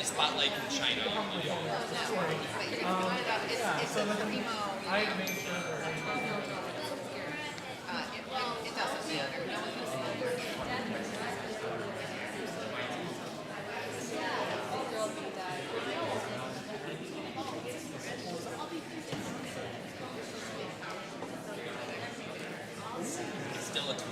spotlight can shine on you. So I made sure It doesn't matter. No one can see it. Still a tool.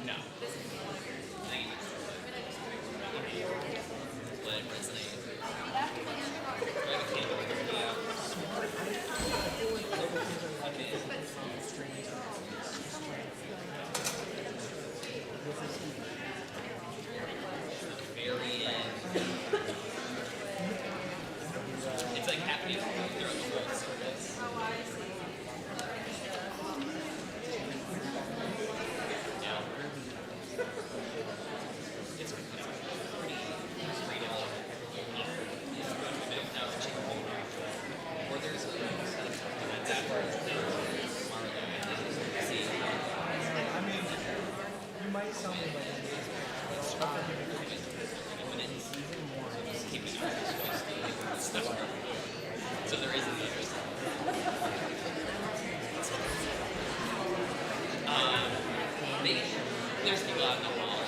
No. Let it resonate. Very end. It's like happening throughout the whole service. Yeah. It's pretty freedom. Now it's chicken hole. Or there's a that see. I mean, you might sound like So there is the other side. Maybe there's people out in the hall.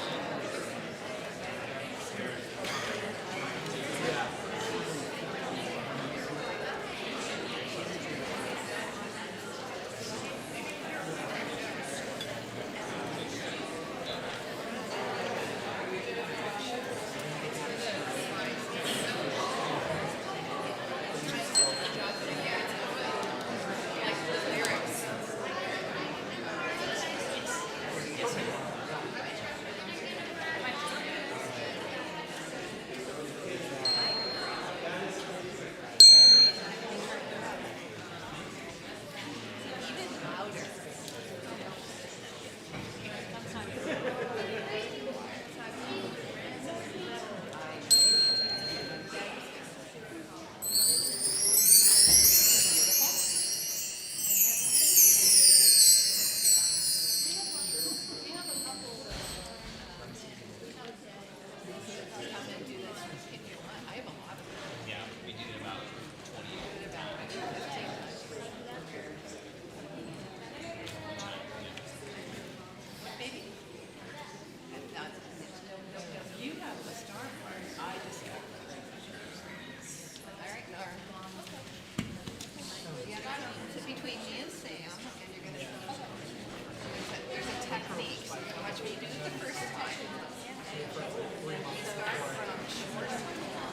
Yeah, we do about 20. You have the star part. I just got all right, Nora. Yeah, so between me and Sam, and you're gonna there's a technique. So watch me do it the first time. You start from short to long.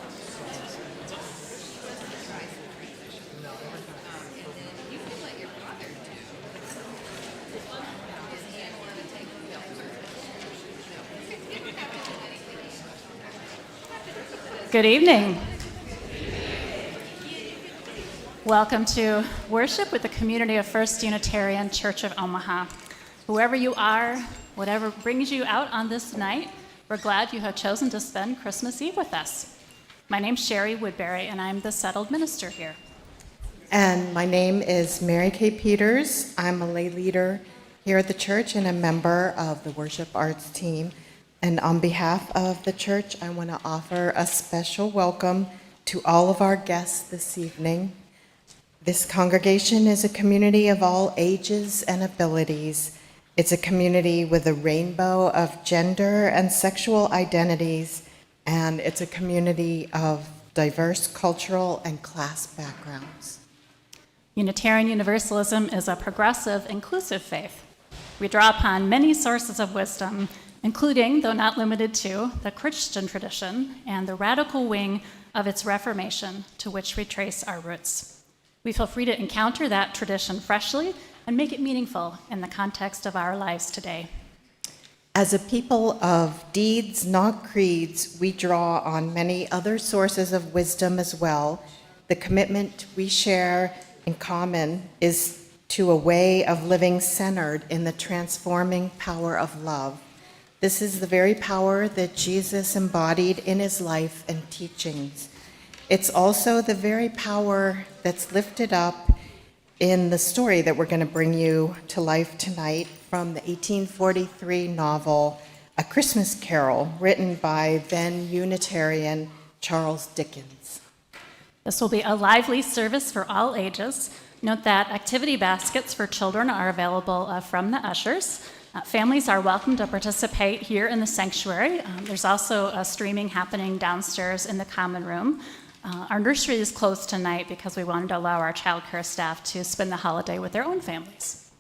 Try some transition. And then you can let your brother do. Is he want to take the filter? No, you don't have to do anything. Good evening. Welcome to worship with the community of First Unitarian Church of Omaha. Whoever you are, whatever brings you out on this night, we're glad you have chosen to spend Christmas Eve with us. My name's Sherry Woodbury, and I'm the settled minister here. And my name is Mary Kay Peters. I'm a lay leader here at the church and a member of the worship arts team. And on behalf of the church, I want to offer a special welcome to all of our guests this evening. This congregation is a community of all ages and abilities. It's a community with a rainbow of gender and sexual identities, and it's a community of diverse cultural and class backgrounds. Unitarian Universalism is a progressive, inclusive faith. We draw upon many sources of wisdom, including, though not limited to, the Christian tradition and the radical wing of its Reformation, to which we trace our roots. We feel free to encounter that tradition freshly and make it meaningful in the context of our lives today. As a people of deeds, not creeds, we draw on many other sources of wisdom as well. The commitment we share in common is to a way of living centered in the transforming power of love. This is the very power that Jesus embodied in his life and teachings. It's also the very power that's lifted up in the story that we're going to bring you to life tonight from the 1843 novel, A Christmas Carol, written by then Unitarian Charles Dickens. This will be a lively service for all ages. Note that activity baskets for children are available from the ushers. Families are welcome to participate here in the sanctuary. There's also a streaming happening downstairs in the common room. Our nursery is closed tonight because we wanted to allow our childcare staff to spend the holiday with their own families.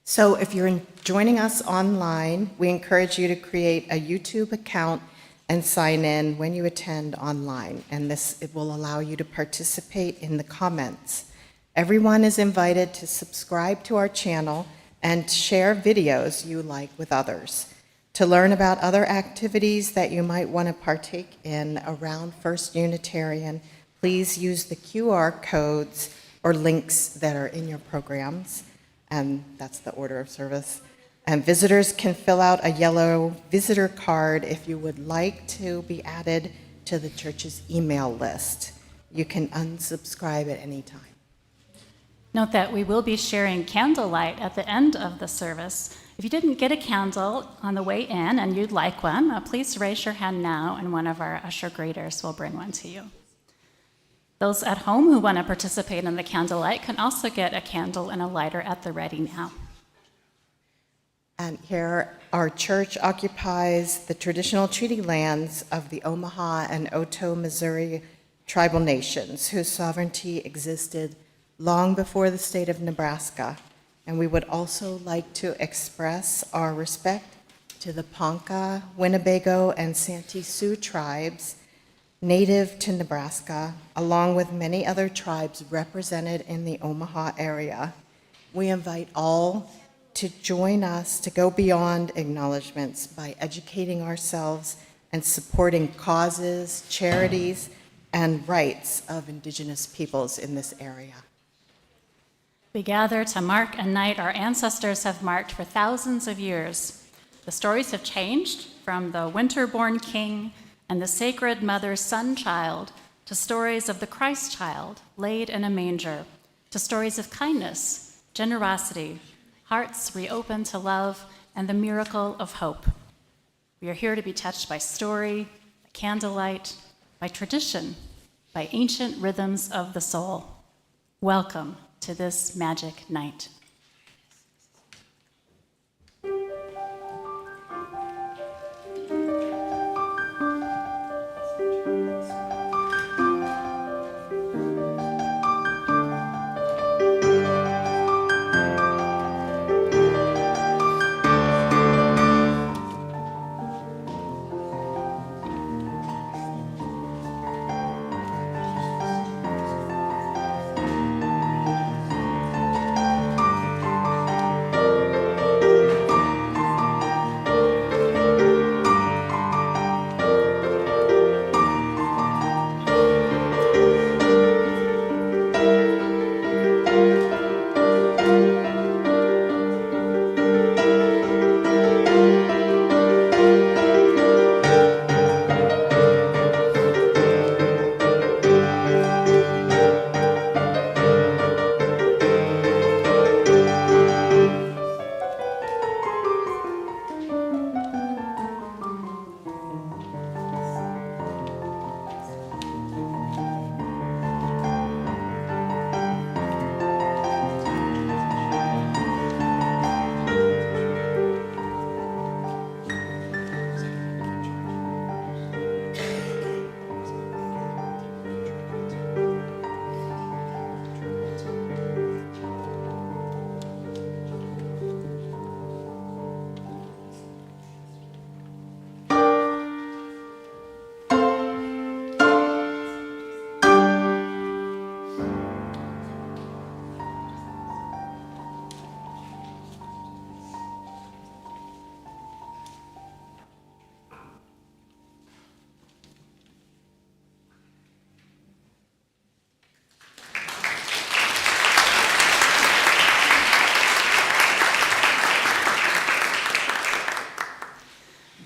So if you're joining us online, we encourage you to create a YouTube account and sign in when you attend online, and it will allow you to participate in the comments. Everyone is invited to subscribe to our channel and share videos you like with others. To learn about other activities that you might want to partake in around First Unitarian, please use the QR codes or links that are in your programs, and that's the order of service. And visitors can fill out a yellow visitor card if you would like to be added to the church's email list. You can unsubscribe at any time. Note that we will be sharing candlelight at the end of the service. If you didn't get a candle on the way in and you'd like one, please raise your hand now and one of our usher greeters will bring one to you. Those at home who want to participate in the candlelight can also get a candle and a lighter at the ready now. And here, our church occupies the traditional treaty lands of the Omaha and Otoe, Missouri tribal nations, whose sovereignty existed long before the state of Nebraska. And we would also like to express our respect to the Ponca, Winnebago, and Santee Sioux tribes native to Nebraska, along with many other tribes represented in the Omaha area. We invite all to join us to go beyond acknowledgments by educating ourselves and supporting causes, charities, and rights of Indigenous peoples in this area. We gather to mark a night our ancestors have marked for thousands of years. The stories have changed from the winter-born king and the sacred mother's son-child to stories of the Christ child laid in a manger, to stories of kindness, generosity, hearts reopened to love, and the miracle of hope. We are here to be touched by story, by candlelight, by tradition, by ancient rhythms of the soul. Welcome to this magic night.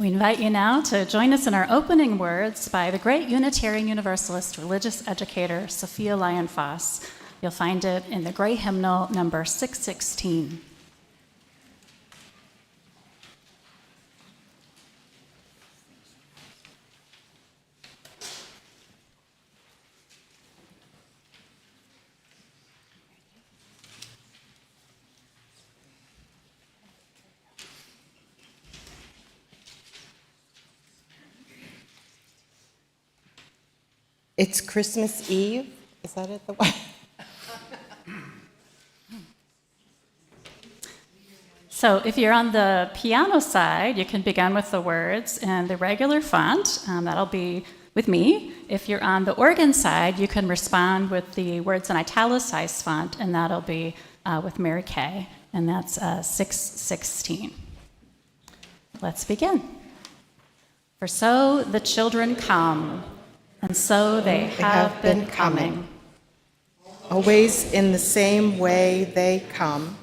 We invite you now to join us in our opening words by the great Unitarian Universalist religious educator, Sophia Lyon-Foss. You'll find it in the Gray Hymnal number 616. It's Christmas Eve. Is that it? The one? So if you're on the piano side, you can begin with the words in the regular font. That'll be with me. If you're on the organ side, you can respond with the words in italicized font, and that'll be with Mary Kay, and that's 616. Let's begin. For so the children come, and so they have been coming. Always in the same way they come,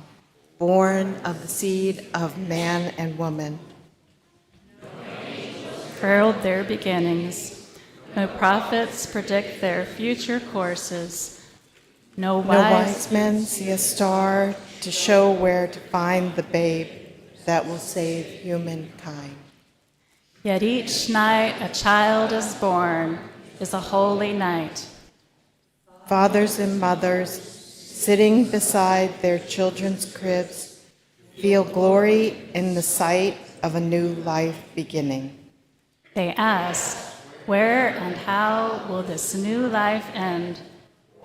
born of the seed of man and woman. Herald their beginnings. No prophets predict their future courses. No wise men see a star to show where to find the babe that will save humankind. Yet each night a child is born is a holy night. Fathers and mothers, sitting beside their children's cribs, feel glory in the sight of a new life beginning. They ask, where and how will this new life end,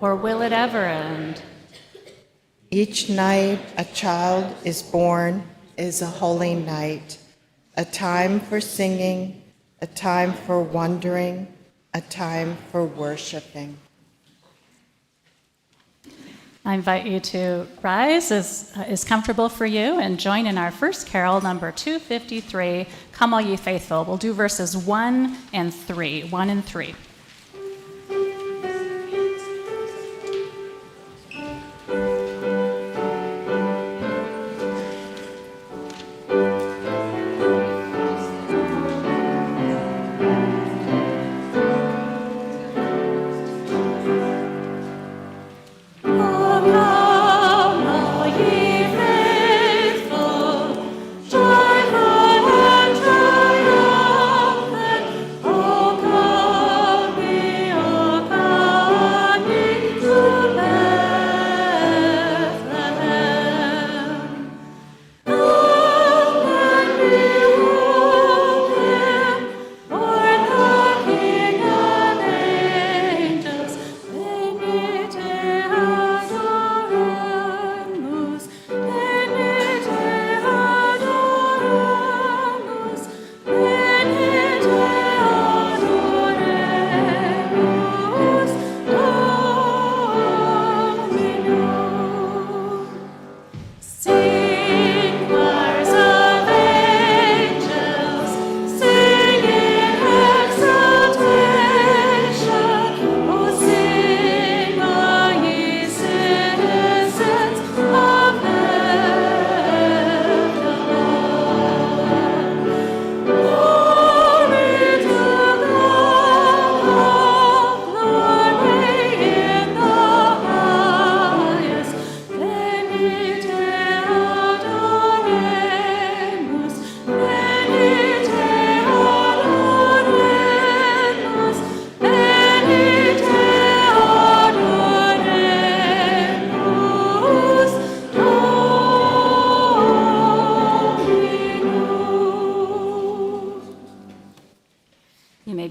or will it ever end? Each night a child is born is a holy night, a time for singing, a time for wondering, a time for worshiping. I invite you to rise as is comfortable for you and join in our first carol, number 253, Come All Ye Faithful. We'll do verses 1 and 3. 1 and 3.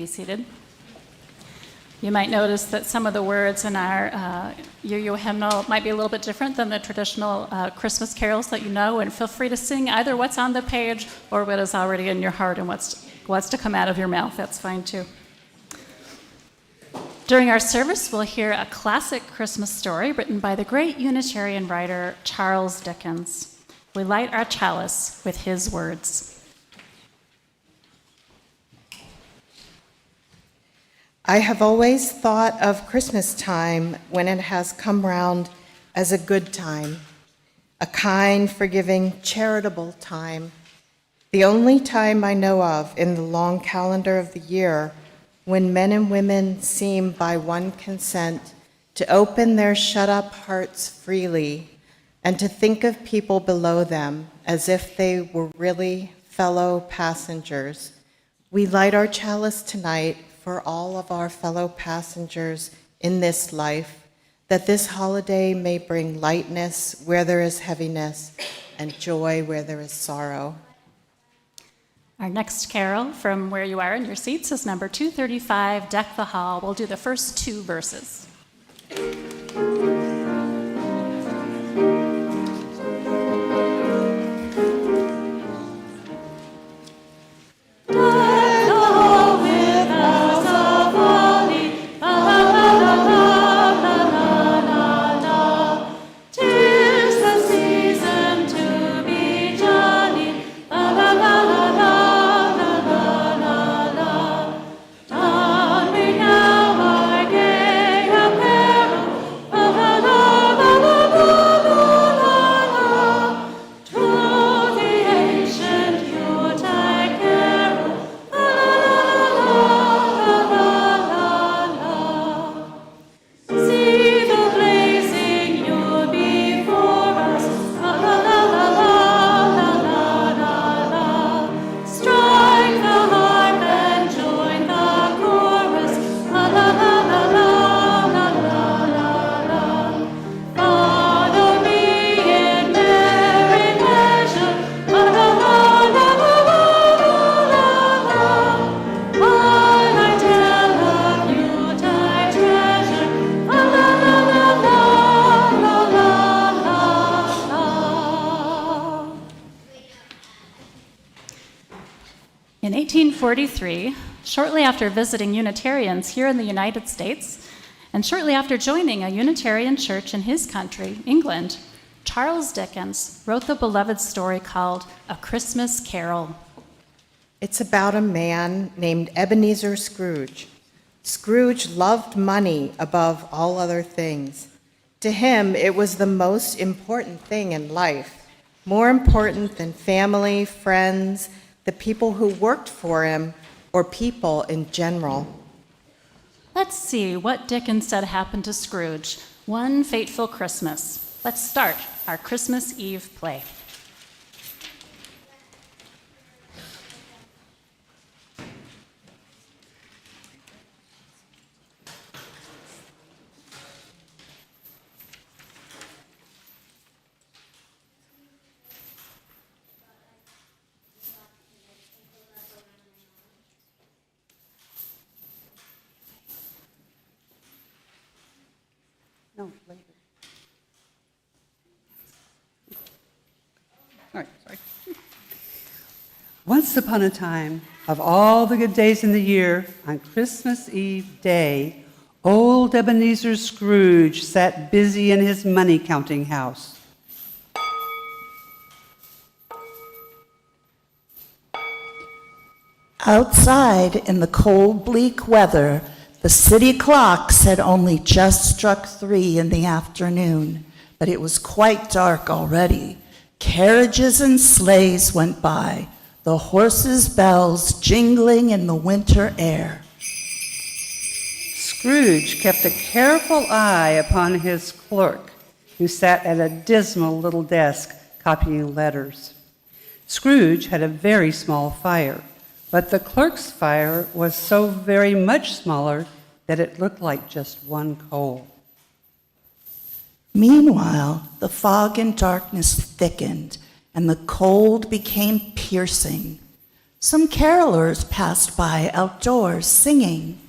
Seated. You might notice that some of the words in our Yo-Yo hymnal might be a little bit different than the traditional Christmas carols that you know, and feel free to sing either what's on the page or what is already in your heart and what's to come out of your mouth. That's fine too. During our service, we'll hear a classic Christmas story written by the great Unitarian writer Charles Dickens. We light our chalice with his words. I have always thought of Christmas time when it has come round as a good time, a kind, forgiving, charitable time, The only time I know of in the long calendar of the year when men and women seem by one consent to open their shut-up hearts freely and to think of people below them as if they were really fellow passengers. We light our chalice tonight for all of our fellow passengers in this life, that this holiday may bring lightness where there is heaviness and joy where there is sorrow. Our next carol from where you are in your seats is number 235, Deck the Hall. We'll do the first two verses. In 1843, shortly after visiting Unitarians here in the United States, and shortly after joining a Unitarian church in his country, England, Charles Dickens wrote the beloved story called A Christmas Carol. It's about a man named Ebenezer Scrooge. Scrooge loved money above all other things. To him, it was the most important thing in life, more important than family, friends, the people who worked for him, or people in general. Let's see what Dickens said happened to Scrooge one fateful Christmas. Let's start our Christmas Eve play. No, later. All right, sorry. Once upon a time, of all the good days in the year, on Christmas Eve day, old Ebenezer Scrooge sat busy in his money-counting house. Outside, in the cold, bleak weather, the city clocks had only just struck 3 in the afternoon, but it was quite dark already. Carriages and sleighs went by, the horses' bells jingling in the winter air. Scrooge kept a careful eye upon his clerk, who sat at a dismal little desk copying letters. Scrooge had a very small fire, but the clerk's fire was so very much smaller that it looked like just one coal. Meanwhile, the fog and darkness thickened, and the cold became piercing. Some carolers passed by outdoors singing,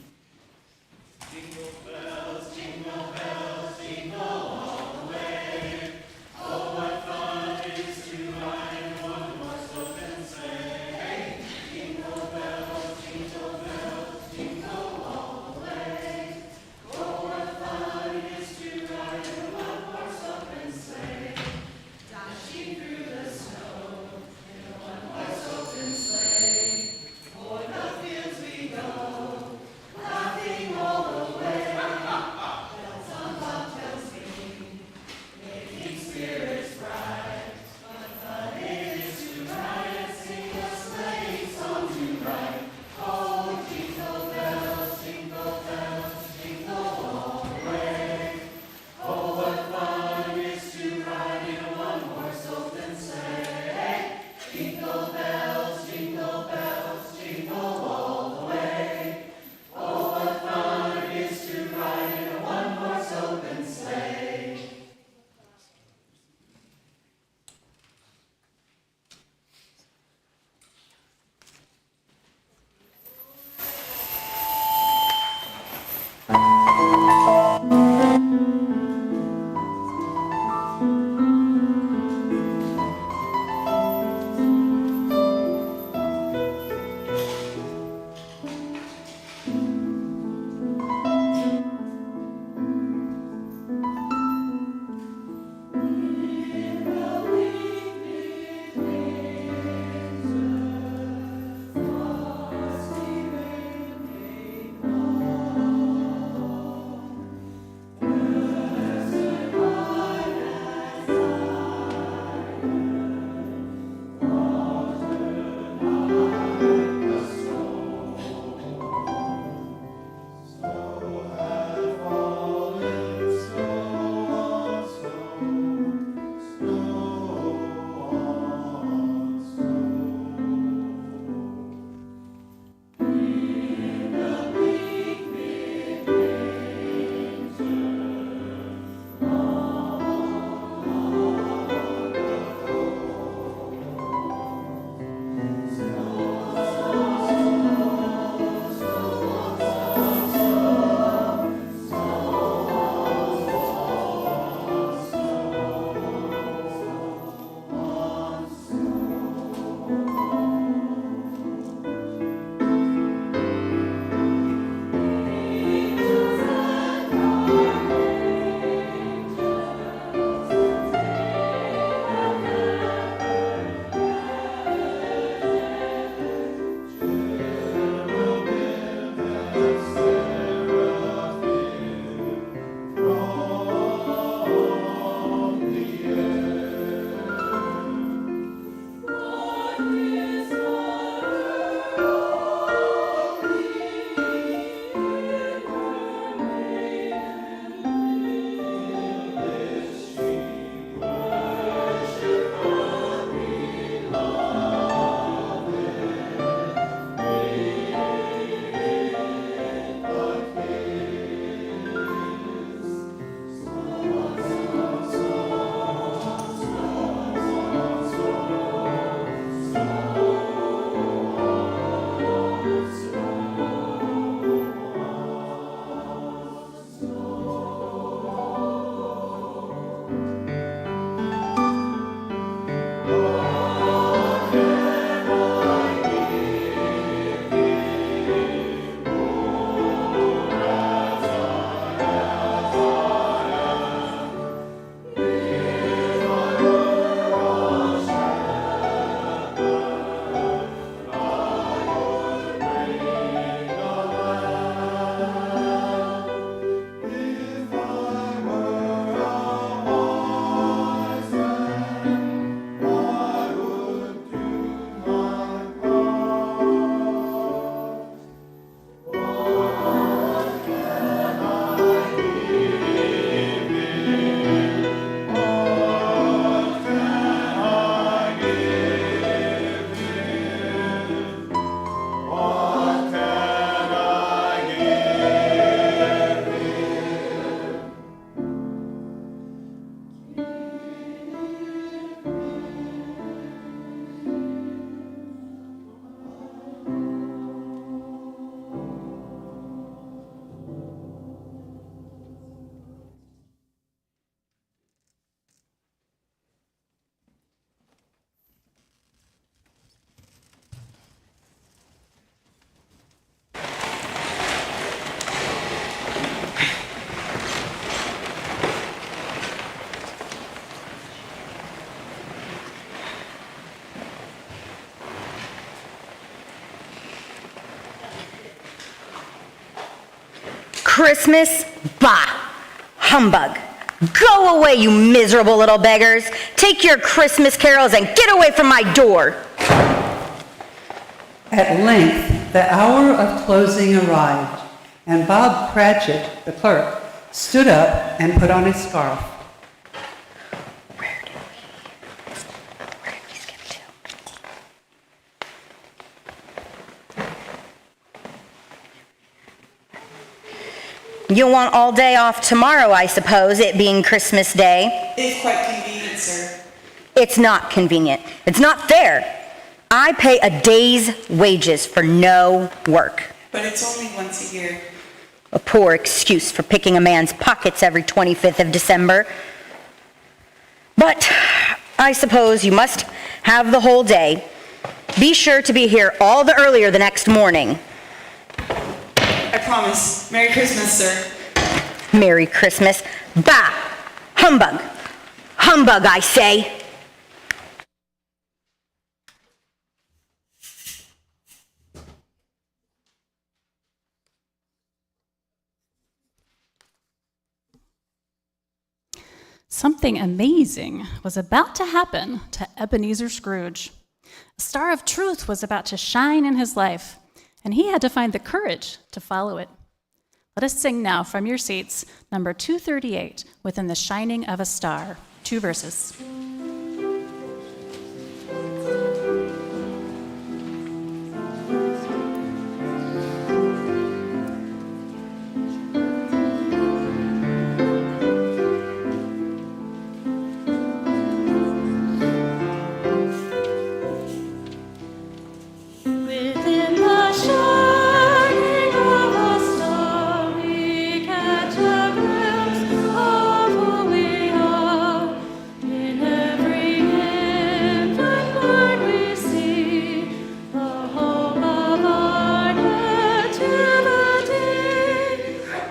Christmas? Bah! Humbug. Go away, you miserable little beggars. Take your Christmas carols and get away from my door. At length, the hour of closing arrived, and Bob Cratchit, the clerk, stood up and put on his scarf. Where did we skip to? You want all day off tomorrow, I suppose, it being Christmas Day. It's quite convenient, sir. It's not convenient. It's not fair. I pay a day's wages for no work. But it's only once a year. A poor excuse for picking a man's pockets every 25th of December. But I suppose you must have the whole day. Be sure to be here all the earlier the next morning. I promise. Merry Christmas, sir. Merry Christmas. Bah! Humbug! Humbug, I say! Something amazing was about to happen to Ebenezer Scrooge. A star of truth was about to shine in his life, and he had to find the courage to follow it. Let us sing now from your seats, number 238, Within the Shining of a Star. 2 verses. Within the shining of a star, we catch a glimpse of who we are. In every infant bird we see the hope of our nativity.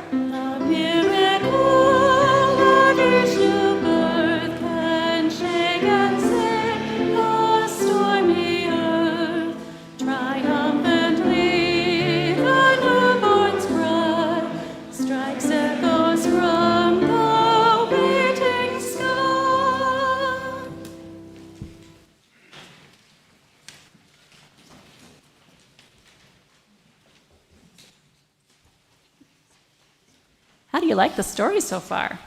The miracle of each new birth can shake and sing the stormy earth. Triumphantly, the newborn's cry strikes echoes from the waiting sky. How do you like the story so far?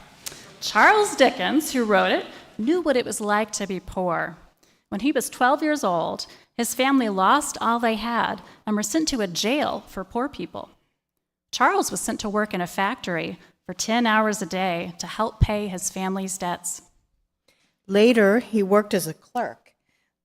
Charles Dickens, who wrote it, knew what it was like to be poor. When he was 12 years old, his family lost all they had and were sent to a jail for poor people. Charles was sent to work in a factory for 10 hours a day to help pay his family's debts. Later, he worked as a clerk,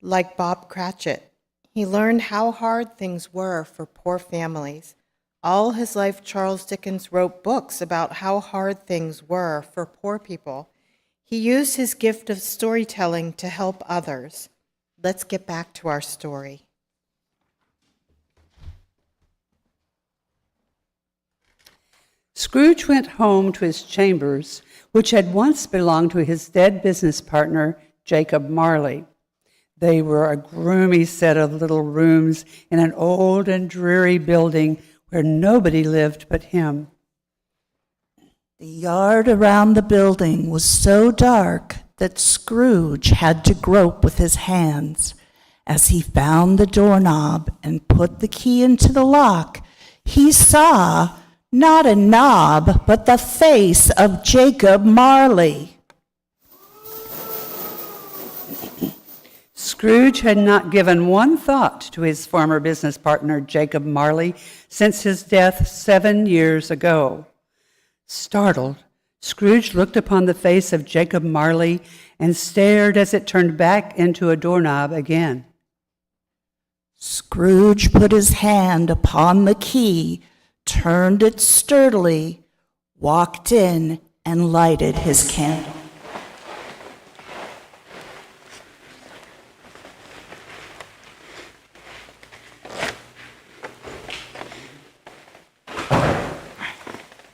like Bob Cratchit. He learned how hard things were for poor families. All his life, Charles Dickens wrote books about how hard things were for poor people. He used his gift of storytelling to help others. Let's get back to our story. Scrooge went home to his chambers, which had once belonged to his dead business partner, Jacob Marley. They were a gloomy set of little rooms in an old and dreary building where nobody lived but him. The yard around the building was so dark that Scrooge had to grope with his hands. As he found the doorknob and put the key into the lock, he saw not a knob, but the face of Jacob Marley. Scrooge had not given one thought to his former business partner, Jacob Marley, since his death 7 years ago. Startled, Scrooge looked upon the face of Jacob Marley and stared as it turned back into a doorknob again. Scrooge put his hand upon the key, turned it sturdily, walked in, and lighted his candle.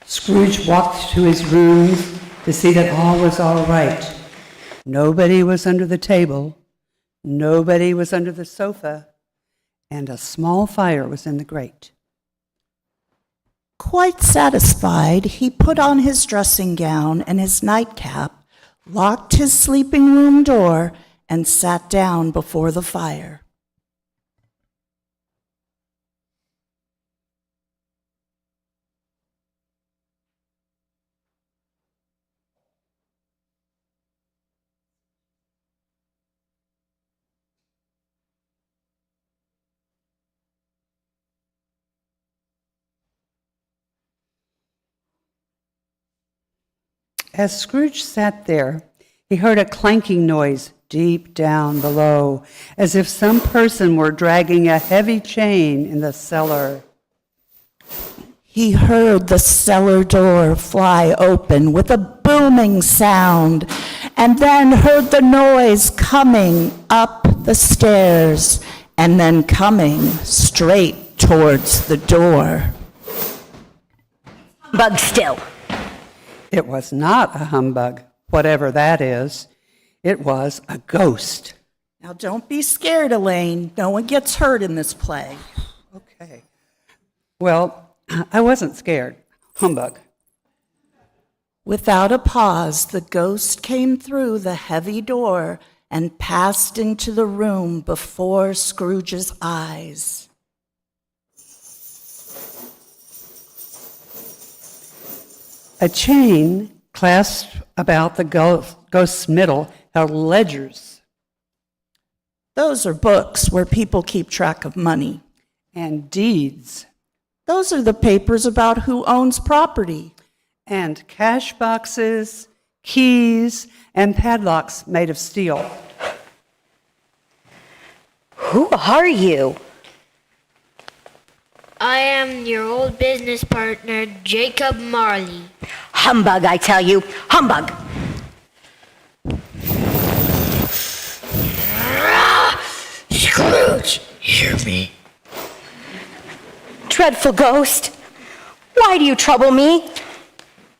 Scrooge walked to his room to see that all was all right. Nobody was under the table, nobody was under the sofa, and a small fire was in the grate. Quite satisfied, he put on his dressing gown and his nightcap, locked his sleeping room door, and sat down before the fire. As Scrooge sat there, he heard a clanking noise deep down below, as if some person were dragging a heavy chain in the cellar. He heard the cellar door fly open with a booming sound, and then heard the noise coming up the stairs and then coming straight towards the door. Bug still. It was not a humbug, whatever that is. It was a ghost. Now don't be scared, Elaine. No one gets hurt in this play. Okay. Well, I wasn't scared. Humbug. Without a pause, the ghost came through the heavy door and passed into the room before Scrooge's eyes. A chain clasped about the ghost's middle held ledgers. Those are books where people keep track of money. And deeds. Those are the papers about who owns property. And cash boxes, keys, and padlocks made of steel. Who are you? I am your old business partner, Jacob Marley. Humbug, I tell you. Humbug. Scrooge, hear me. Dreadful ghost. Why do you trouble me?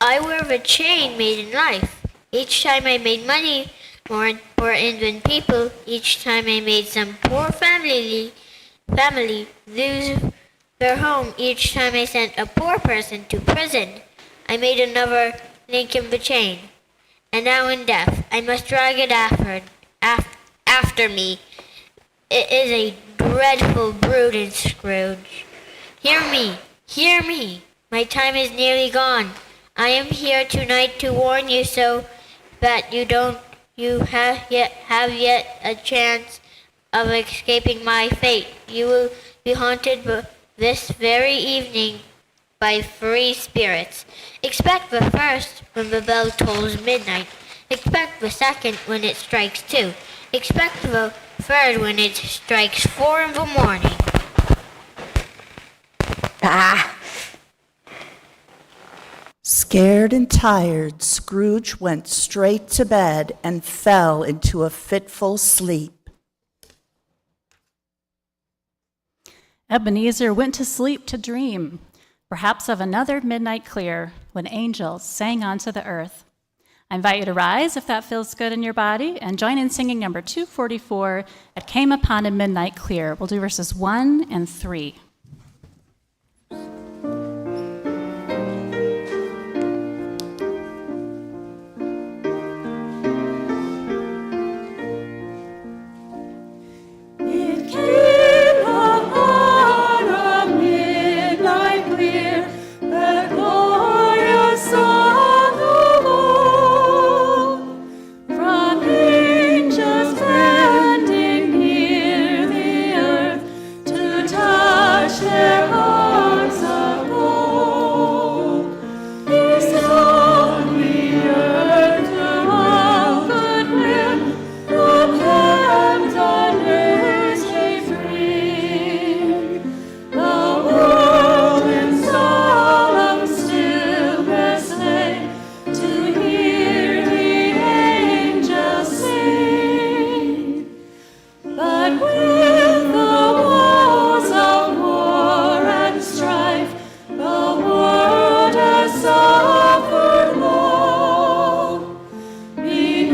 I wear a chain made in life. Each time I made money, more important than people, each time I made some poor family lose their home, each time I sent a poor person to prison, I made another link in the chain. And now in death, I must drag it after me. It is a dreadful brooding Scrooge. Hear me. My time is nearly gone. I am here tonight to warn you so that you have yet a chance of escaping my fate. You will be haunted this very evening by 3 spirits. Expect the first when the bell tolls midnight. Expect the second when it strikes 2. Expect the Third when it strikes 4 in the morning. Ah, Scared and tired, Scrooge went straight to bed and fell into a fitful sleep. Ebenezer went to sleep to dream, perhaps of another midnight clear, when angels sang onto the earth. I invite you to rise if that feels good in your body and join in singing number 244, It Came Upon a Midnight Clear. We'll do verses 1 and 3. It came upon a midnight clear, the glorious Son of all, from angels landing near the earth to touch their hearts of gold. He sung the earth to all goodwill, from heaven to earth they bring. The world in solemn stillness lay to hear the angels sing. But with the walls of war and strife, the world has suffered long. Beneath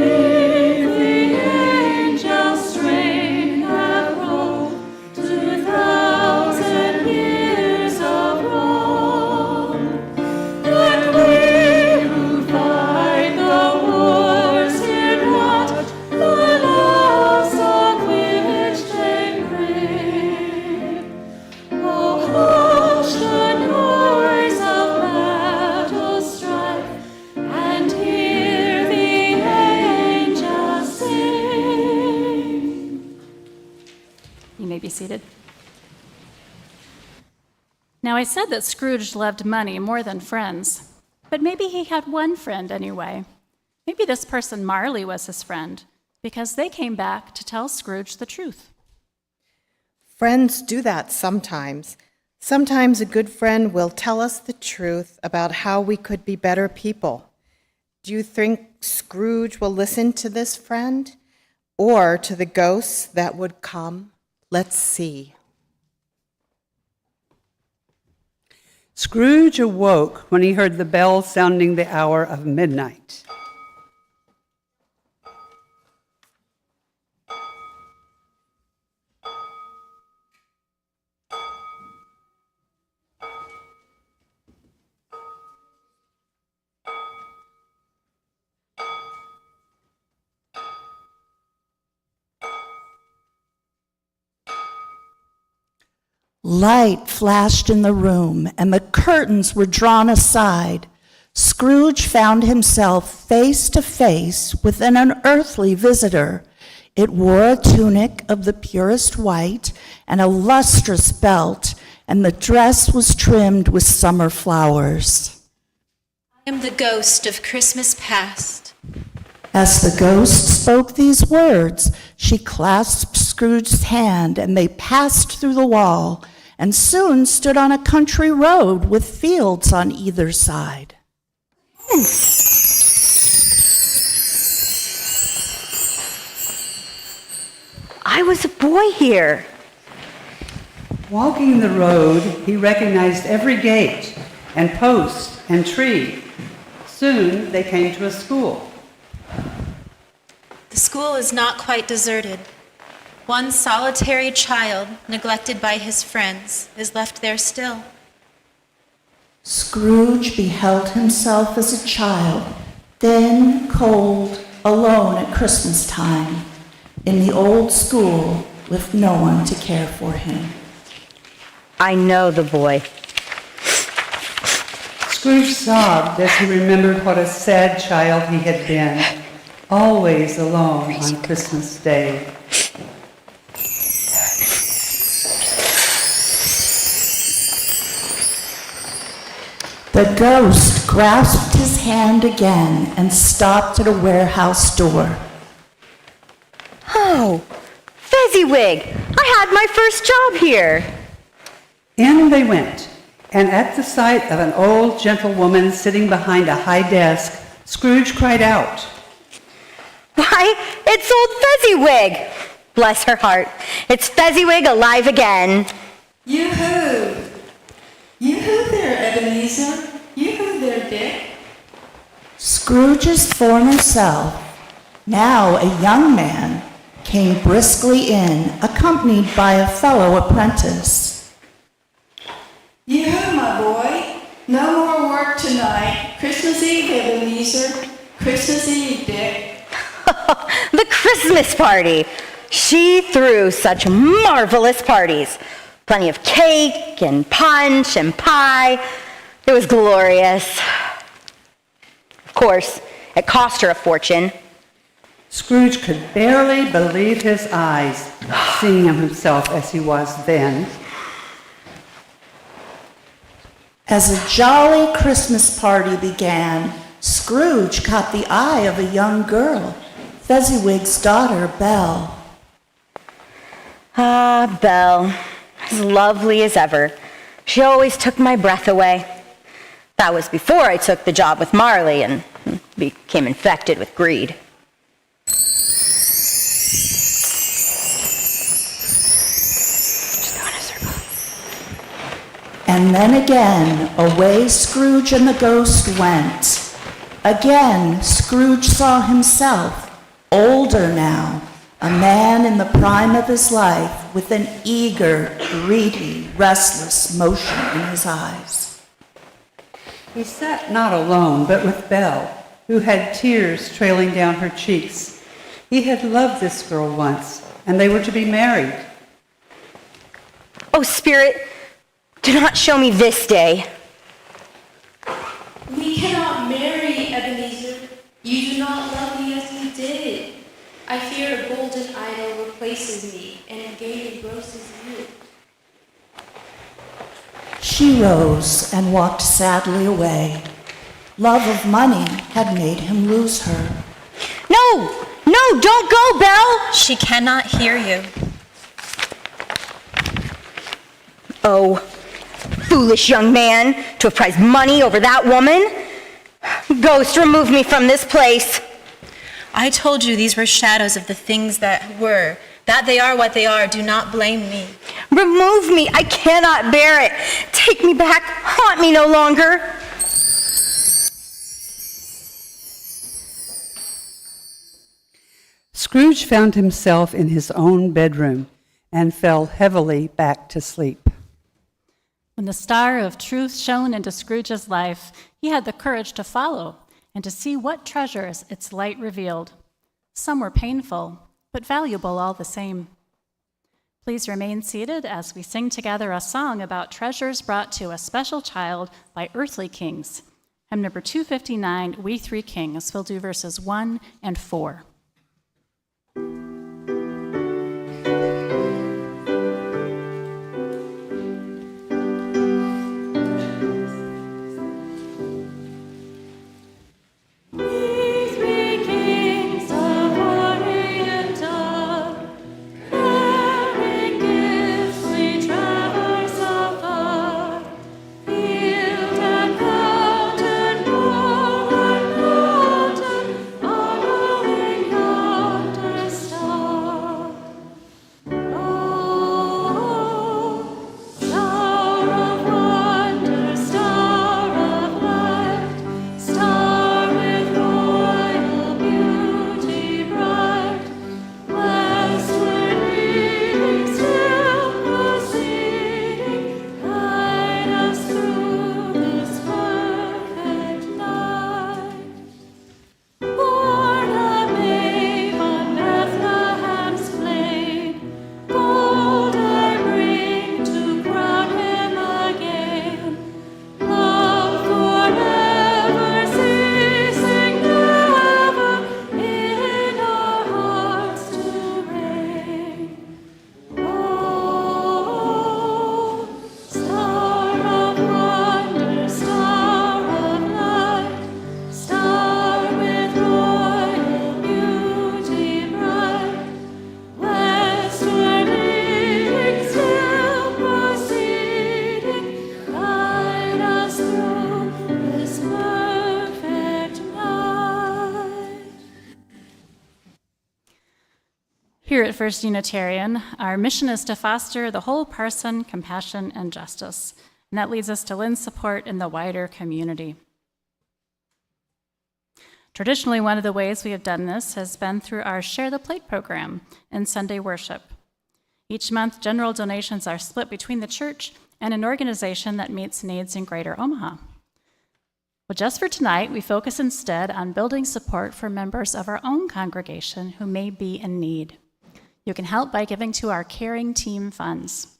the angels' strain have rolled 2,000 years of wrong. And we who fight the wars hear not the loss of which they bring. Oh, hush the noise of battle strife, and hear the angels sing. You may be seated. Now, I said that Scrooge loved money more than friends, but maybe he had one friend anyway. Maybe this person, Marley, was his friend, because they came back to tell Scrooge the truth. Friends do that sometimes. Sometimes a good friend will tell us the truth about how we could be better people. Do you think Scrooge will listen to this friend or to the ghosts that would come? Let's see. Scrooge awoke when he heard the bell sounding the hour of midnight. Light flashed in the room, and the curtains were drawn aside. Scrooge found himself face to face with an unearthly visitor. It wore a tunic of the purest white and a lustrous belt, and the dress was trimmed with summer flowers. I am the ghost of Christmas past. As the ghost spoke these words, she clasped Scrooge's hand, and they passed through the wall, and soon stood on a country road with fields on either side. I was a boy here. Walking the road, he recognized every gate and post and tree. Soon they came to a school. The school is not quite deserted. One solitary child, neglected by his friends, is left there still. Scrooge beheld himself as a child, thin, cold, alone at Christmas time, in the old school with no one to care for him. I know the boy. Scrooge sobbed as he remembered what a sad child he had been, always alone on Christmas Day. The ghost grasped his hand again and stopped at a warehouse door. Oh, Fezziwig! I had my first job here. In they went, and at the sight of an old gentlewoman sitting behind a high desk, Scrooge cried out, Why, it's old Fezziwig! Bless her heart. It's Fezziwig alive again. Yoo-hoo! Yoo-hoo there, Ebenezer. Yoo-hoo there, Dick. Scrooge's former self, now a young man, came briskly in, accompanied by a fellow apprentice. Yoo-hoo, my boy. No more work tonight. Christmas Eve, Ebenezer. Christmas Eve, Dick. The Christmas party. She threw such marvelous parties. Plenty of cake and punch and pie. It was glorious. Of course, it cost her a fortune. Scrooge could barely believe his eyes, seeing himself as he was then. As a jolly Christmas party began, Scrooge caught the eye of a young girl, Fezziwig's daughter, Belle. Ah, Belle, as lovely as ever. She always took my breath away. That was before I took the job with Marley and became infected with greed. Just go in a circle. And then again, away Scrooge and the ghost went. Again, Scrooge saw himself, older now, a man in the prime of his life, with an eager, greedy, restless motion in his eyes. He sat not alone, but with Belle, who had tears trailing down her cheeks. He had loved this girl once, and they were to be married. Oh, Spirit, do not show me this day. We cannot marry, Ebenezer. You do not love me as you did. I fear a golden idol replaces me, and a game engrosses you. She rose and walked sadly away. Love of money had made him lose her. No, don't go, Belle. She cannot hear you. Oh, foolish young man, to have prized money over that woman. Ghost, remove me from this place. I told you these were shadows of the things that were. That they are what they are. Do not blame me. Remove me. I cannot bear it. Take me back. Haunt me no longer. Scrooge found himself in his own bedroom and fell heavily back to sleep. When the star of truth shone into Scrooge's life, he had the courage to follow and to see what treasures its light revealed. Some were painful, but valuable all the same. Please remain seated as we sing together a song about treasures brought to a special child by earthly kings. Hymn number 259, We Three Kings. We'll do verses 1 and 4. Following Here at First Unitarian, our mission is to foster the whole person, compassion, and justice. And that leads us to lend support in the wider community. Traditionally, one of the ways we have done this has been through our Share the Plate program and Sunday worship. Each month, general donations are split between the church and an organization that meets needs in Greater Omaha. Well, just for tonight, we focus instead on building support for members of our own congregation who may be in need. You can help by giving to our Caring Team funds.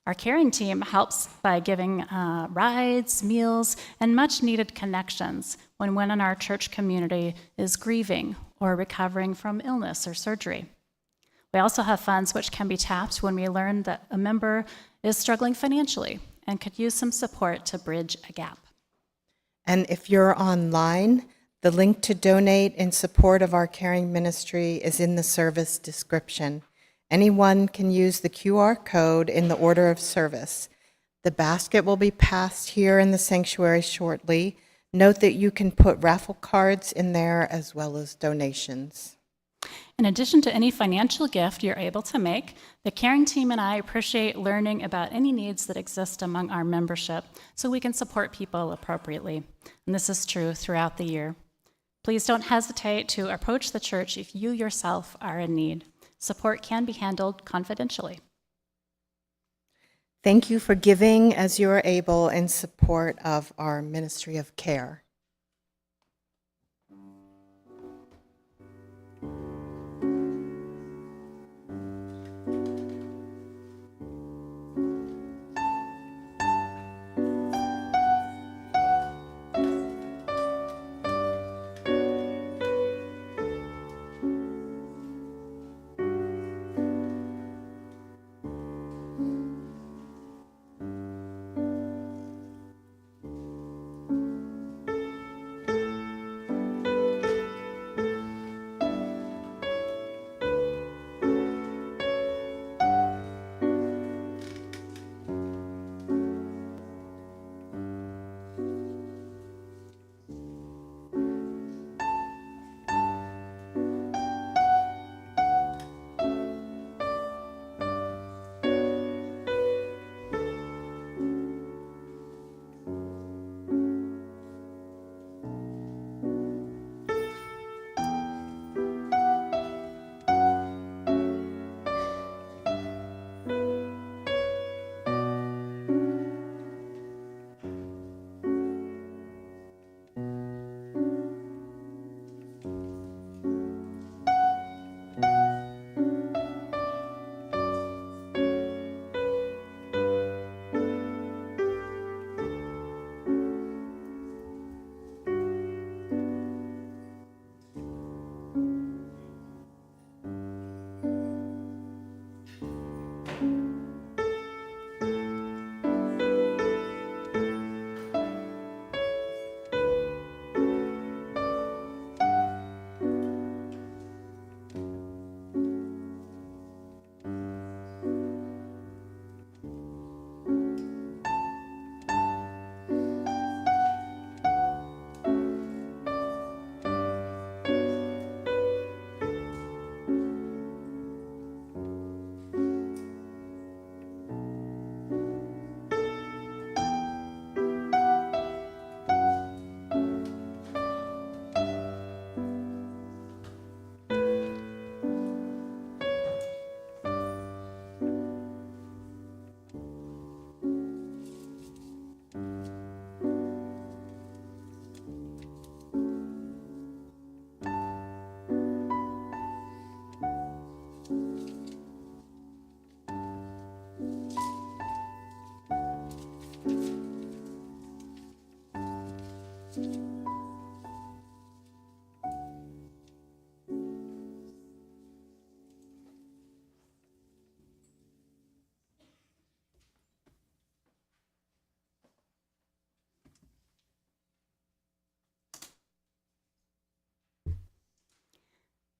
Our Caring Team helps by giving rides, meals, and much-needed connections when one in our church community is grieving or recovering from illness or surgery. We also have funds which can be tapped when we learn that a member is struggling financially and could use some support to bridge a gap. And if you're online, the link to donate in support of our caring ministry is in the service description. Anyone can use the QR code in the order of service. The basket will be passed here in the sanctuary shortly. Note that you can put raffle cards in there as well as donations. In addition to any financial gift you're able to make, the Caring Team and I appreciate learning about any needs that exist among our membership so we can support people appropriately. And this is true throughout the year. Please don't hesitate to approach the church if you yourself are in need. Support can be handled confidentially. Thank you for giving as you are able in support of our ministry of care.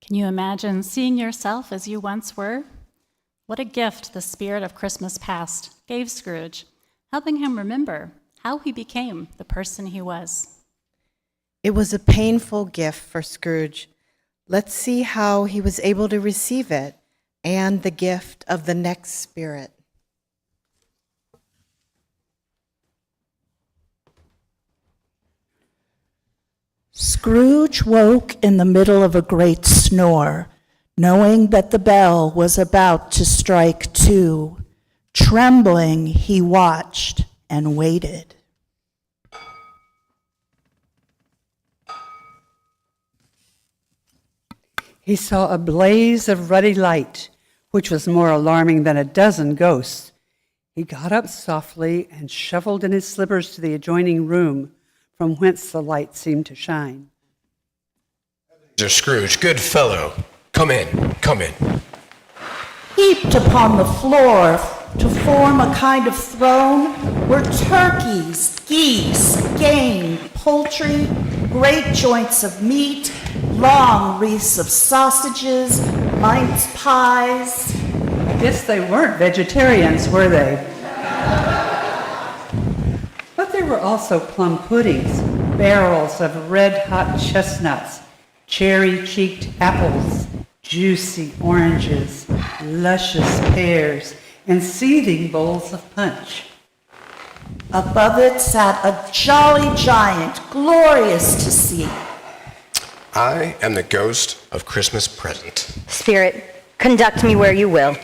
Can you imagine seeing yourself as you once were? What a gift the spirit of Christmas past gave Scrooge, helping him remember how he became the person he was. It was a painful gift for Scrooge. Let's see how he was able to receive it and the gift of the next spirit. Scrooge woke in the middle of a great snore, knowing that the bell was about to strike 2. Trembling, he watched and waited. He saw a blaze of ruddy light, which was more alarming than a dozen ghosts. He got up softly and shuffled in his slippers to the adjoining room, from whence the light seemed to shine. Mr. Scrooge, good fellow, come in, come in. Heaped upon the floor to form a kind of throne were turkeys, geese, game, poultry, great joints of meat, long wreaths of sausages, mince pies. I guess they weren't vegetarians, were they? But there were also plum puddings, barrels of red-hot chestnuts, cherry-cheeked apples, juicy oranges, luscious pears, and seething bowls of punch. Above it sat a jolly giant, glorious to see. I am the ghost of Christmas present. Spirit, conduct me where you will.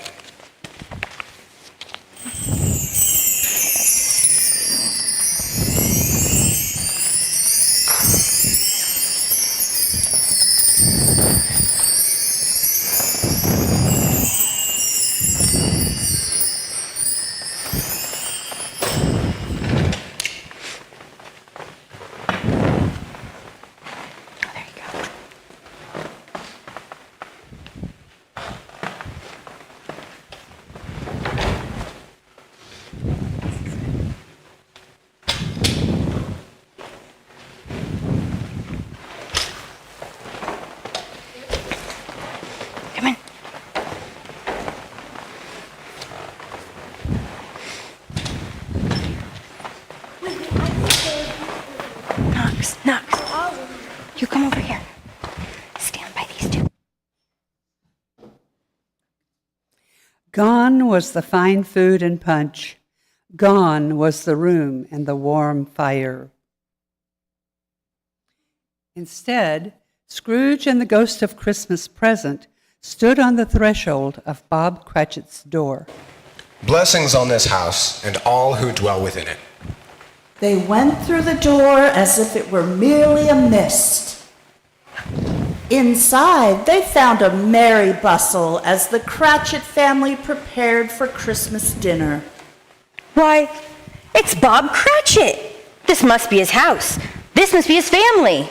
Knox, you come over here. Stand by these two. Gone was the fine food and punch. Gone was the room and the warm fire. Instead, Scrooge and the ghost of Christmas present stood on the threshold of Bob Cratchit's door. Blessings on this house and all who dwell within it. They went through the door as if it were merely a mist. Inside, they found a merry bustle as the Cratchit family prepared for Christmas dinner. Why, it's Bob Cratchit. This must be his house. This must be his family.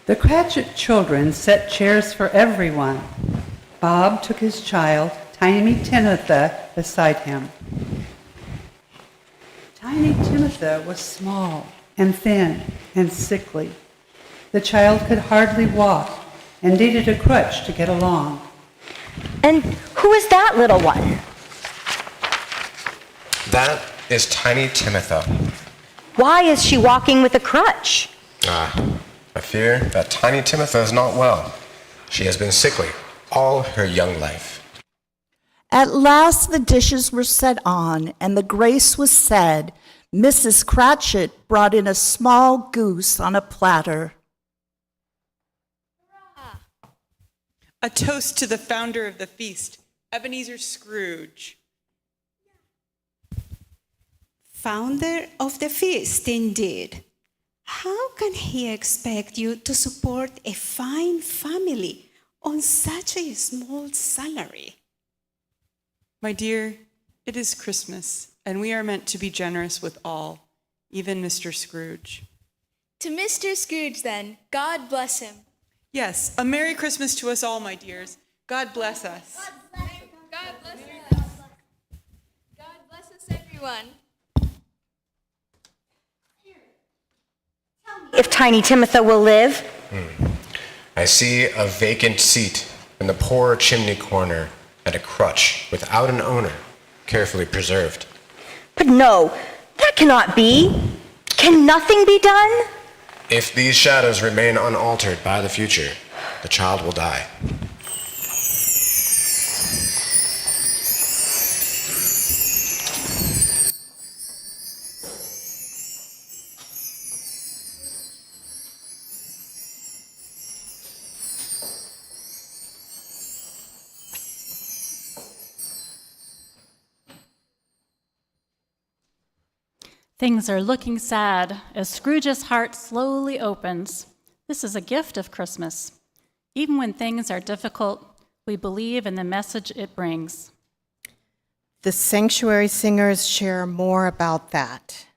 The Cratchit children set chairs for everyone. Bob took his child, Tiny Timothy, beside him. Tiny Timothy was small and thin and sickly. The child could hardly walk and needed a crutch to get along. And who is that little one? That is Tiny Timothy. Why is she walking with a crutch? I fear that Tiny Timothy is not well. She has been sickly all her young life. At last the dishes were set on, and the grace was said. Mrs. Cratchit brought in a small goose on a platter. A toast to the founder of the feast, Ebenezer Scrooge. Founder of the feast, indeed. How can he expect you to support a fine family on such a small salary? My dear, it is Christmas, and we are meant to be generous with all, even Mr. Scrooge. To Mr. Scrooge, then, God bless him. Yes, a Merry Christmas to us all, my dears. God bless us. God bless us. God bless us, everyone. If Tiny Timothy will live. I see a vacant seat in the poor chimney corner and a crutch without an owner, carefully preserved. But no, that cannot be. Can nothing be done? If these shadows remain unaltered by the future, the child will die. Things are looking sad as Scrooge's heart slowly opens. This is a gift of Christmas. Even when things are difficult, we believe in the message it brings. The sanctuary singers share more about that.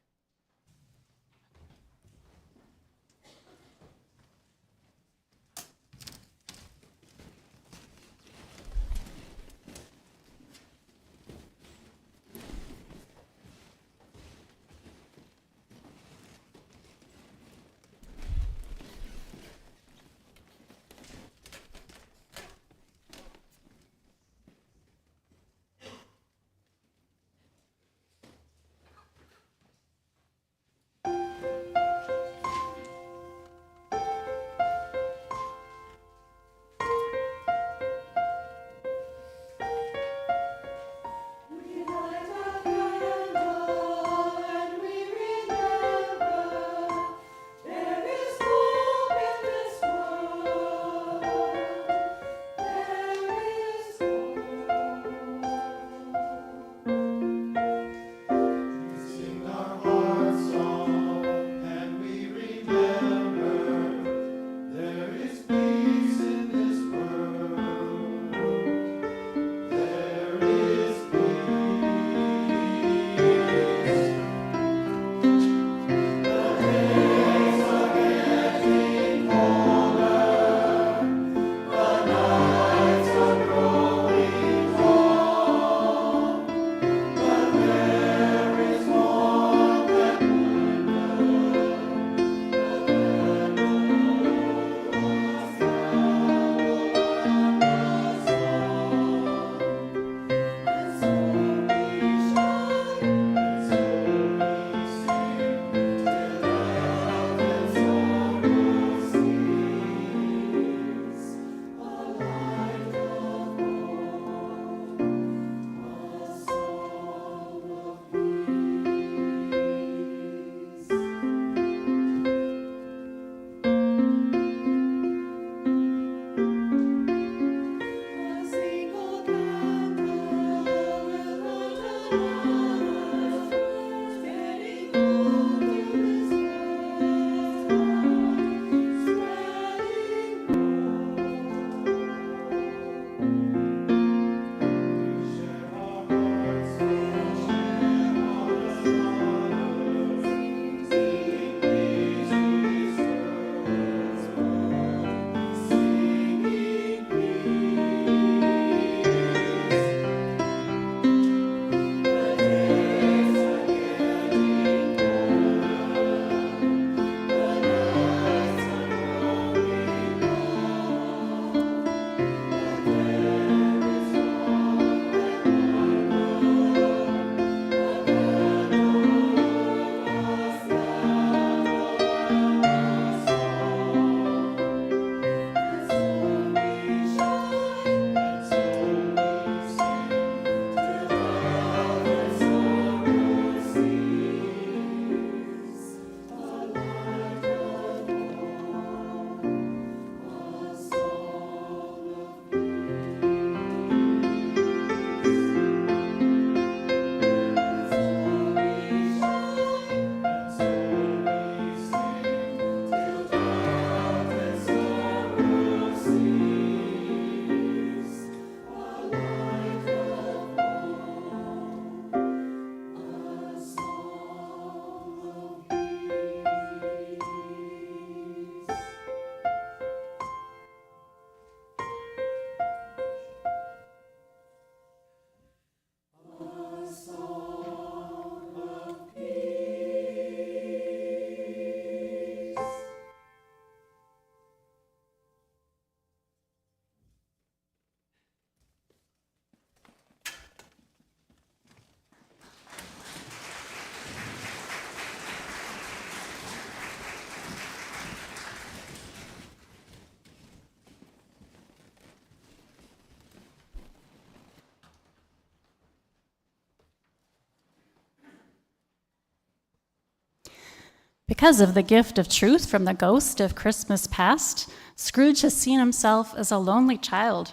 Because of the gift of truth from the ghost of Christmas past, Scrooge has seen himself as a lonely child,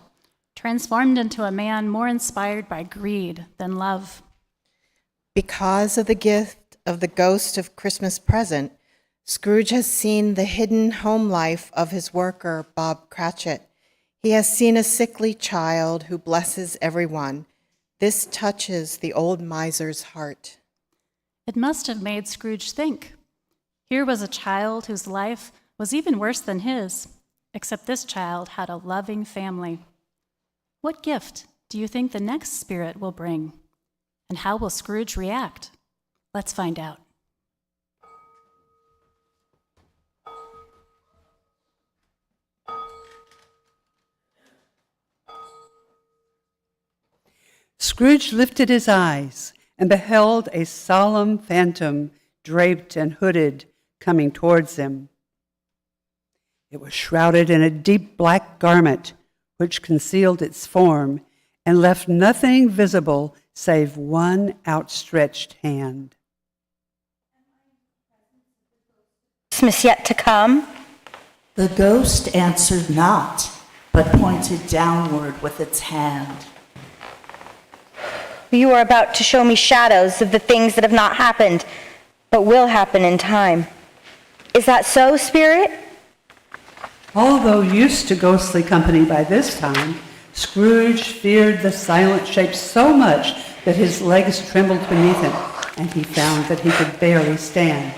transformed into a man more inspired by greed than love. Because of the gift of the ghost of Christmas Present, Scrooge has seen the hidden home life of his worker, Bob Cratchit. He has seen a sickly child who blesses everyone. This touches the old miser's heart. It must have made Scrooge think. Here was a child whose life was even worse than his, except this child had a loving family. What gift do you think the next spirit will bring? And how will Scrooge react? Let's find out. Scrooge lifted his eyes and beheld a solemn phantom, draped and hooded, coming towards him. It was shrouded in a deep black garment, which concealed its form and left nothing visible save one outstretched hand. Christmas yet to come? The ghost answered not, but pointed downward with its hand. You are about to show me shadows of the things that have not happened, but will happen in time. Is that so, Spirit? Although used to ghostly company by this time, Scrooge feared the silent shape so much that his legs trembled beneath him, and he found that he could barely stand.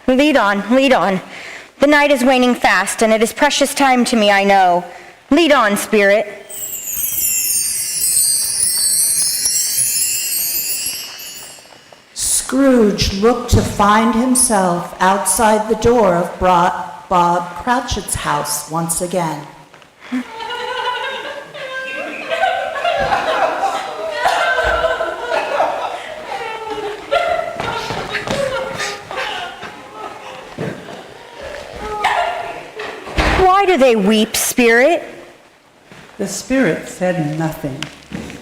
Lead on, lead on. The night is waning fast, and it is precious time to me, I know. Lead on, Spirit. Scrooge looked to find himself outside the door of Bob Cratchit's house once again. Why do they weep, Spirit? The spirit said nothing,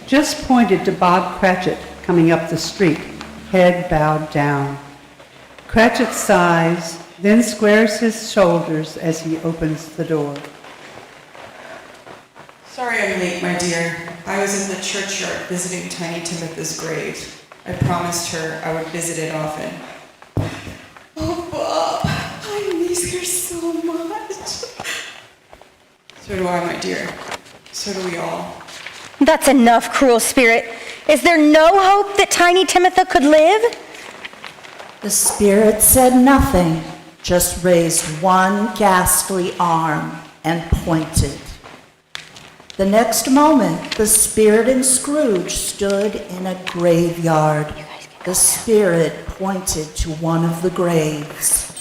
just pointed to Bob Cratchit coming up the street, head bowed down. Cratchit sighs, then squares his shoulders as he opens the door. Sorry I'm late, my dear. I was in the churchyard visiting Tiny Timothy's grave. I promised her I would visit it often. Oh, Bob, I miss her so much. So do I, my dear. So do we all. That's enough, cruel Spirit. Is there no hope that Tiny Timothy could live? The spirit said nothing, just raised one ghastly arm and pointed. The next moment, the spirit and Scrooge stood in a graveyard. The spirit pointed to one of the graves.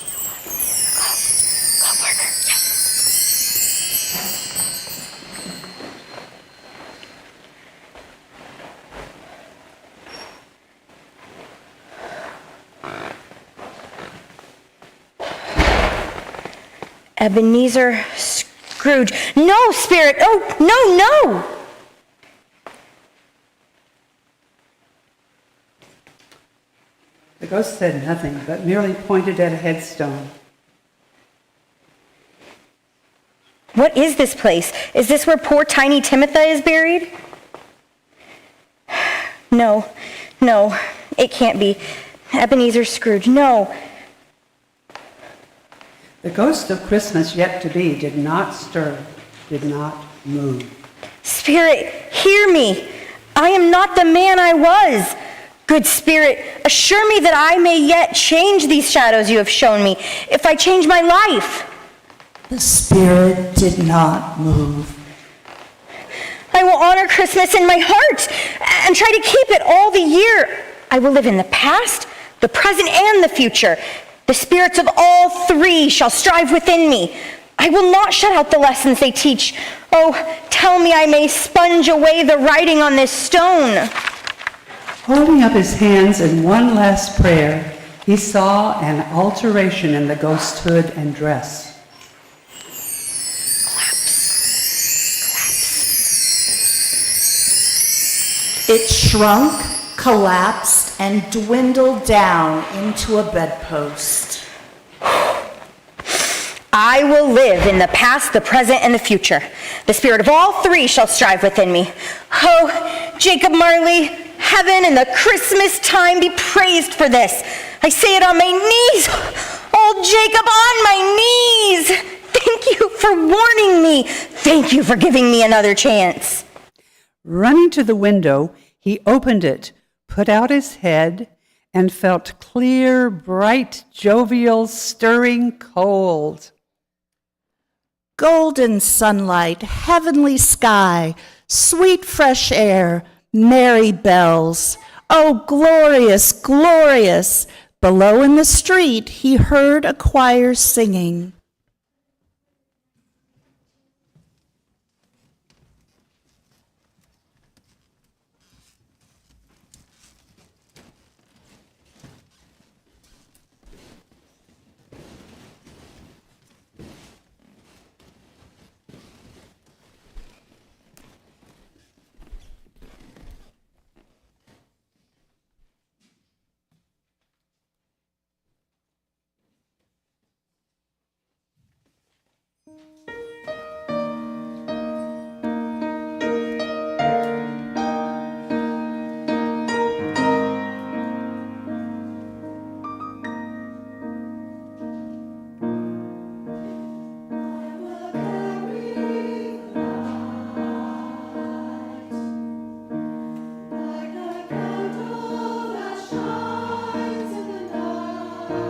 Ebenezer Scrooge. No, Spirit! Oh, no, no! The ghost said nothing, but merely pointed at a headstone. What is this place? Is this where poor Tiny Timothy is buried? No, no, it can't be. Ebenezer Scrooge, no. The ghost of Christmas yet to be did not stir, did not move. Spirit, hear me. I am not the man I was. Good Spirit, assure me that I may yet change these shadows you have shown me, if I change my life. The spirit did not move. I will honor Christmas in my heart and try to keep it all the year. I will live in the past, the present, and the future. The spirits of all three shall strive within me. I will not shut out the lessons they teach. Oh, tell me I may sponge away the writing on this stone. Holding up his hands in one last prayer, he saw an alteration in the ghost's hood and dress. It shrunk, collapsed, and dwindled down into a bedpost. I will live in the past, the present, and the future. The spirit of all three shall strive within me. Oh, Jacob Marley, heaven and the Christmas time be praised for this. I say it on my knees. Oh, Jacob, on my knees. Thank you for warning me. Thank you for giving me another chance. Running to the window, he opened it, put out his head, and felt clear, bright, jovial, stirring cold. Golden sunlight, heavenly sky, sweet fresh air, merry bells. Oh, glorious, glorious! Below in the street, he heard a choir singing.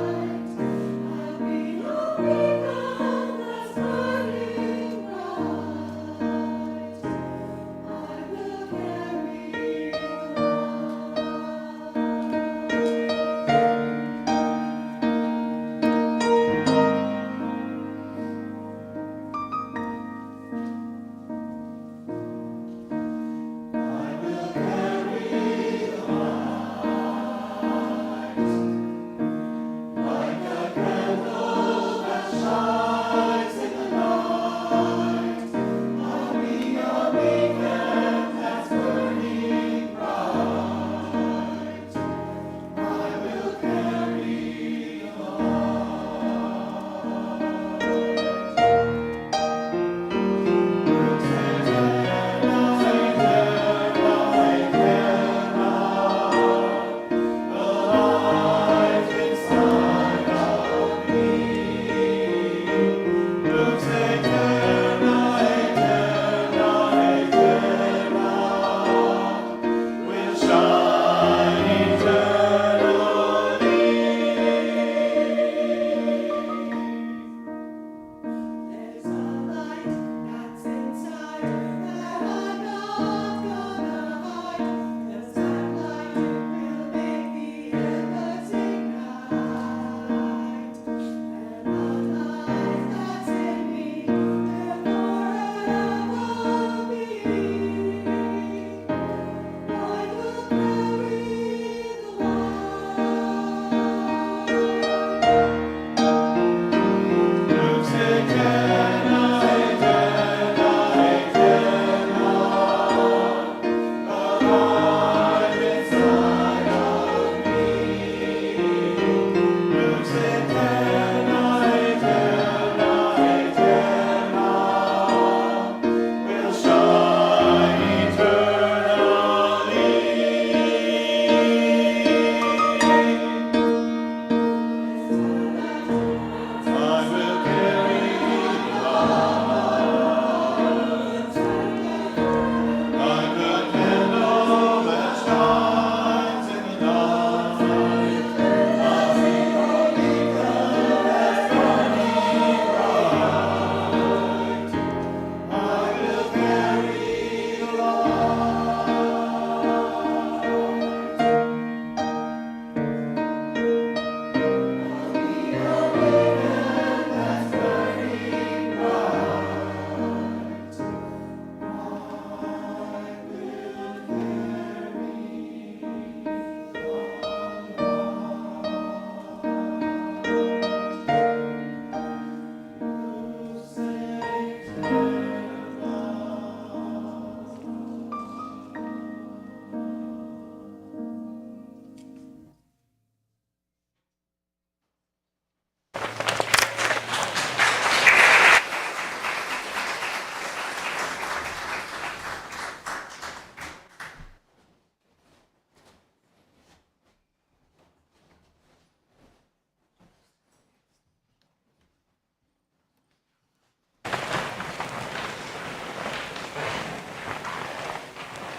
I've been a beacon that's burning.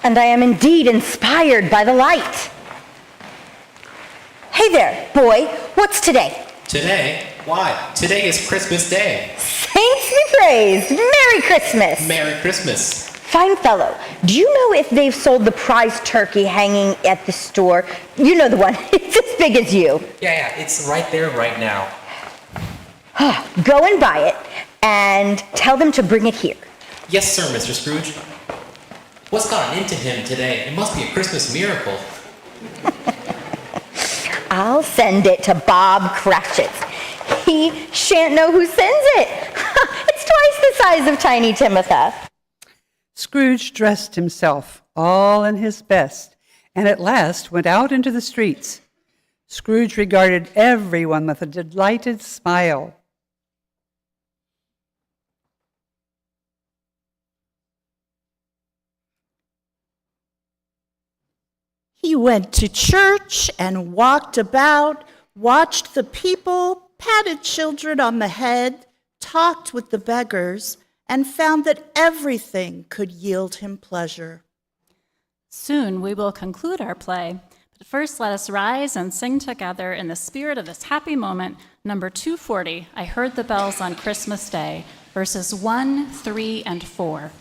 and I am indeed inspired by the light. Hey there, boy, what's today? Today? Why? Today is Christmas Day. Saints be praised! Merry Christmas! Merry Christmas. Fine fellow, do you know if they've sold the prize turkey hanging at the store? You know the one, it's as big as you. Yeah, it's right there right now. Go and buy it, and tell them to bring it here. Yes, sir, Mr. Scrooge. What's gotten into him today? It must be a Christmas miracle. I'll send it to Bob Cratchit. He shan't know who sends it. It's twice the size of Tiny Timothy. Scrooge dressed himself all in his best and at last went out into the streets. Scrooge regarded everyone with a delighted smile. He went to church and walked about, watched the people, patted children on the head, talked with the beggars, and found that everything could yield him pleasure. Soon we will conclude our play, but first let us rise and sing together in the spirit of this happy moment, number 240, I Heard the Bells on Christmas Day, verses 1, 3, and 4.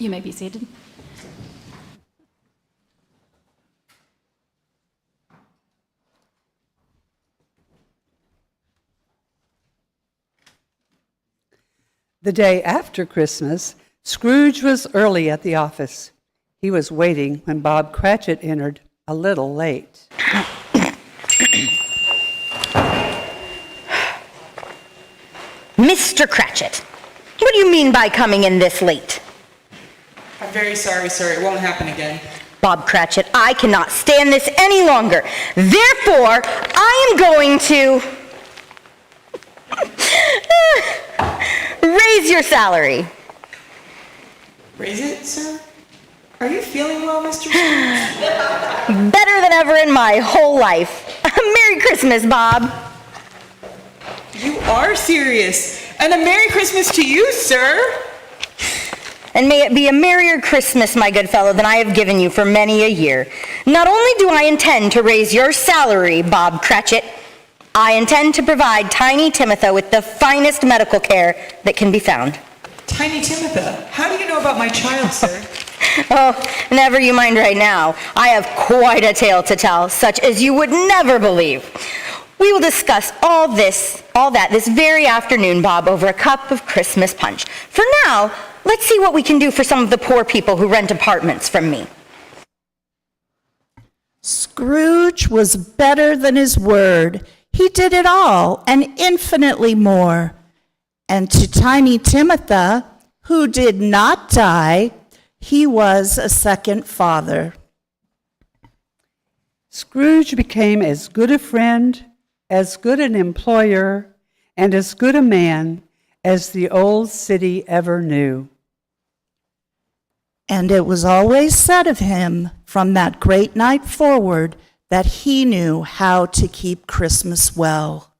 You may be seated. The day after Christmas, Scrooge was early at the office. He was waiting when Bob Cratchit entered, a little late. Mr. Cratchit, what do you mean by coming in this late? I'm very sorry, sir. It won't happen again. Bob Cratchit, I cannot stand this any longer. Therefore, I am going to raise your salary. Raise it, sir? Are you feeling well, Mr. Scrooge? Better than ever in my whole life. Merry Christmas, Bob. You are serious. And a Merry Christmas to you, sir. And may it be a merrier Christmas, my good fellow, than I have given you for many a year. Not only do I intend to raise your salary, Bob Cratchit, I intend to provide Tiny Timothy with the finest medical care that can be found. Tiny Timothy, how do you know about my child, sir? Oh, never you mind right now. I have quite a tale to tell, such as you would never believe. We will discuss all that this very afternoon, Bob, over a cup of Christmas punch. For now, let's see what we can do for some of the poor people who rent apartments from me. Scrooge was better than his word. He did it all and infinitely more. And to Tiny Timothy, who did not die, he was a second father. Scrooge became as good a friend, as good an employer, and as good a man as the old city ever knew. And it was always said of him from that great night forward that he knew how to keep Christmas well.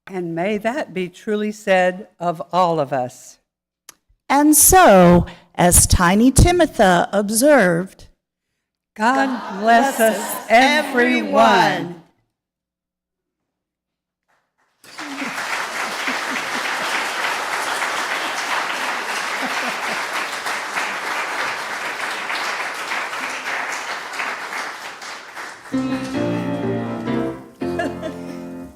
And may that be truly said of all of us. And so, as Tiny Timothy observed, God bless us, everyone.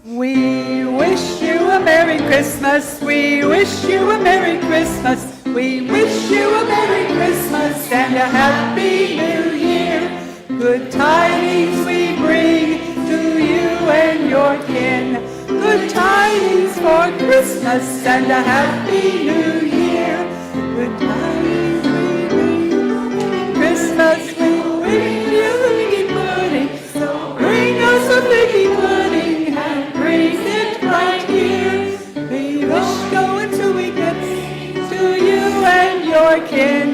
We wish you a Merry Christmas. We wish you a Merry Christmas. We wish you a Merry Christmas and a Happy New Year. Good tidings we bring to you and your kin. Good tidings for Christmas and a Happy New Year. Good tidings we bring. Christmas we bring you figgy pudding. So bring us a figgy pudding and bring it right here. We wish go until we get to you and your kin.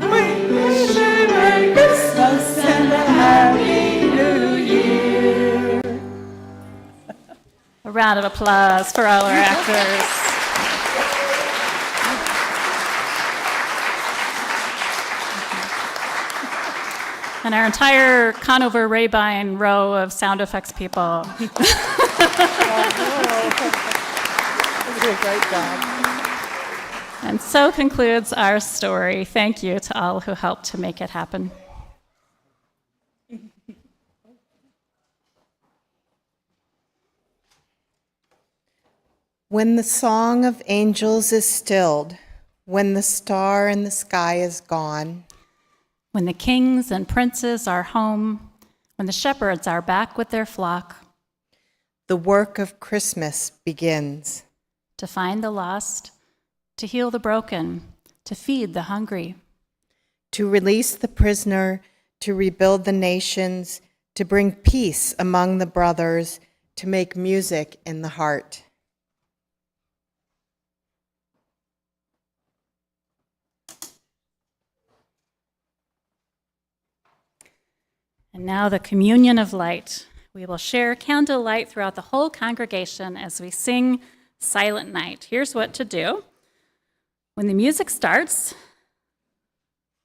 We wish you a Merry Christmas and a Happy New Year. A round of applause for all our actors. And our entire Conover Rabine row of sound effects people. You did a great job. And so concludes our story. Thank you to all who helped to make it happen. When the song of angels is stilled, when the star in the sky is gone, when the kings and princes are home, when the shepherds are back with their flock, the work of Christmas begins. To find the lost, to heal the broken, to feed the hungry, to release the prisoner, to rebuild the nations, to bring peace among the brothers, to make music in the heart. And now the communion of light. We will share candlelight throughout the whole congregation as we sing Silent Night. Here's what to do. When the music starts,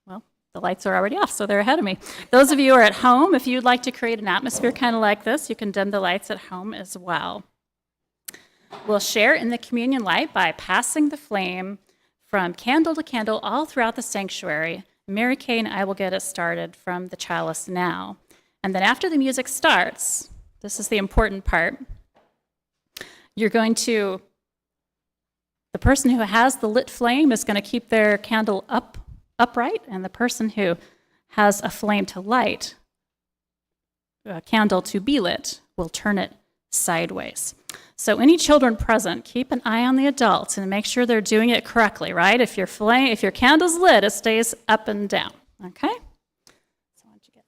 well, the lights are already off, so they're ahead of me. Those of you who are at home, if you'd like to create an atmosphere kind of like this, you can dim the lights at home as well. We'll share in the communion light by passing the flame from candle to candle all throughout the sanctuary. Mary Kay and I will get us started from the chalice now. And then after the music starts, this is the important part, the person who has the lit flame is going to keep their candle upright, and the person who has a flame to light, a candle to be lit, will turn it sideways. So any children present, keep an eye on the adults and make sure they're doing it correctly, right? If your candle's lit, it stays up and down, okay? So why don't you get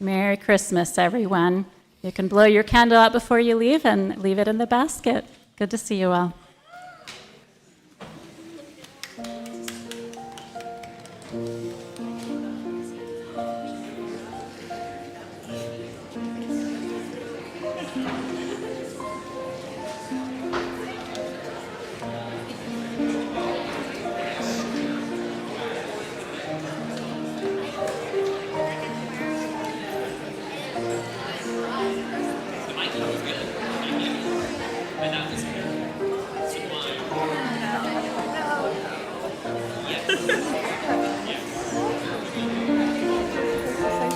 Merry Christmas, everyone. You can blow your candle out before you leave and leave it in the basket. Good to see you all.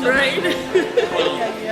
Right.